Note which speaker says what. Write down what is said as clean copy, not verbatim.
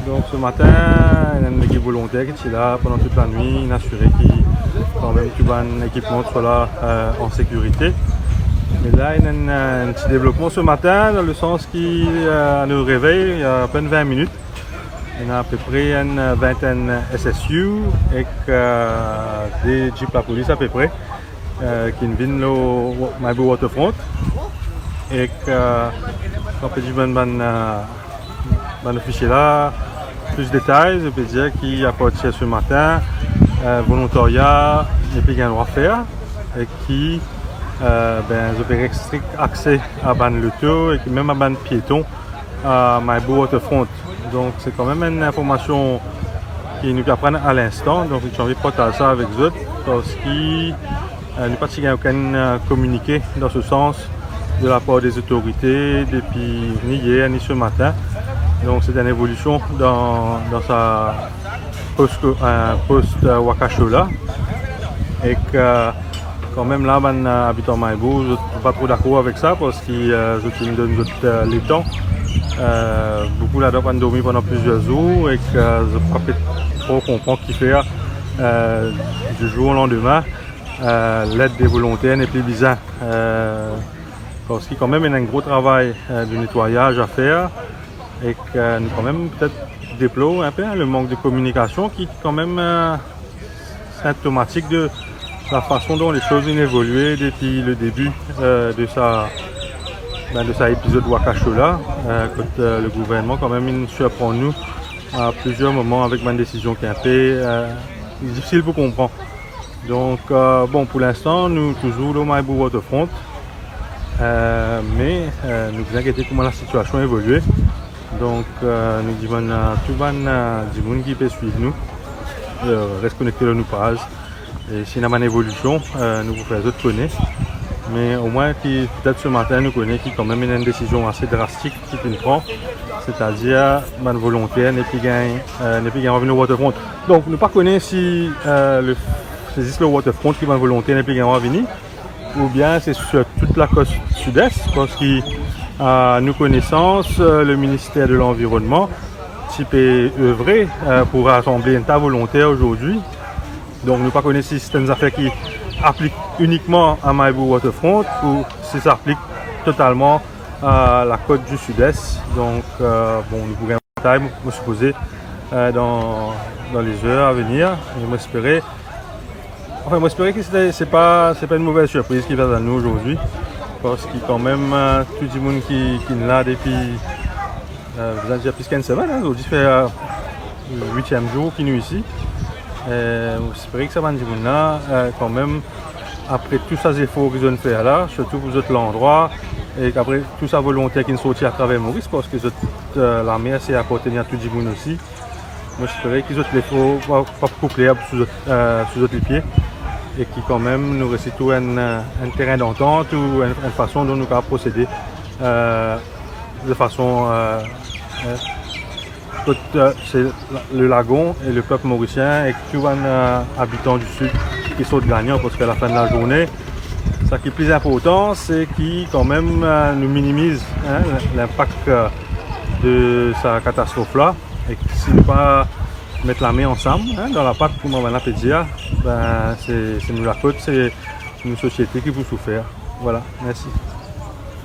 Speaker 1: Donc ce matin, il y a une équipe volontaire qui est là pendant toute la nuit, assuré qu'il quand même tout un équipement soit là en sécurité. Mais là, il y a un petit développement ce matin, dans le sens qu'il nous réveille il y a à peine 20 minutes. Il y a à peu près une vingtaine SSU et des jeeps la police à peu près qui viennent au Malibu Waterfront. Et quand on peut afficher là plus de détails, je peux dire qu'il y a pas de ce matin, volontariat et puis il y a un droit à faire et qui opère strict accès à ban l'auto et même à ban piéton à Malibu Waterfront. Donc c'est quand même une information qui nous apprend à l'instant. Donc j'ai envie de partager ça avec vous parce qu'il n'y a pas aucun communiqué dans ce sens de la part des autorités depuis ni hier ni ce matin. Donc c'est une évolution dans sa post Wakashola et que quand même là, les habitants Malibu, je ne suis pas trop d'accord avec ça parce qu'ils nous donnent les temps. Beaucoup là-dedans ont dormi pendant plusieurs jours et que je ne peux pas trop comprendre qui fait du jour au lendemain. L'aide des volontaires n'est plus bizarre parce qu'il y a quand même un gros travail de nettoyage à faire et que nous quand même peut-être déplorons un peu le manque de communication qui est quand même symptomatique de la façon dont les choses ont évolué depuis le début de sa épisode Wakashola, quand le gouvernement quand même il surprend nous à plusieurs moments avec une décision qui est un peu difficile pour comprendre. Donc bon, pour l'instant nous toujours au Malibu Waterfront, mais nous vous inquiétez comment la situation a évolué. Donc nous disons tout le monde qui peut suivre nous, reste connecté à nos pages. Et s'il y a une évolution, nous vous faisons connaître. Mais au moins, peut-être ce matin, nous connaissons qu'il y a quand même une décision assez drastique qui nous prend. C'est-à-dire, une volontaire n'est plus revenu au Waterfront. Donc, nous ne connaissons pas si c'est le Waterfront qui va volontaire n'est plus revenu, ou bien c'est sur toute la côte sud-est, parce qu'à nos connaissances, le ministère de l'Environnement peut œuvrer pour rassembler un tas volontaire aujourd'hui. Donc nous ne connaissons pas si c'est une affaire qui applique uniquement à Malibu Waterfront ou si ça applique totalement à la côte du sud-est. Donc bon, nous pourrions me supposer dans les heures à venir. Et m'espérer que c'est pas une mauvaise surprise qui va à nous aujourd'hui. Parce qu'il y a quand même tout le monde qui est là depuis déjà plus qu'une semaine. Aujourd'hui fait le 8e jour qu'il est ici. J'espère que ça va nous là quand même après tous ces efforts qu'ils ont fait là, surtout pour l'endroit et qu'après tout sa volonté qui nous sortit à travers Maurice parce que la mer c'est appartenir à tout le monde aussi. Moi j'espère qu'ils ont l'effort pas couplé sous les pieds et qui quand même nous récite un terrain d'entente ou une façon dont nous pouvons procéder de façon c'est le lagon et le peuple mauricien et tous les habitants du sud qui sont gagnants parce qu'à la fin de la journée, ce qui est plus important, c'est qu'ils quand même nous minimisent l'impact de sa catastrophe là et que si nous pas mettre la main ensemble dans la pâte pour m'en dire, c'est nous la côte, c'est une société qui vous souffre. Voilà, merci.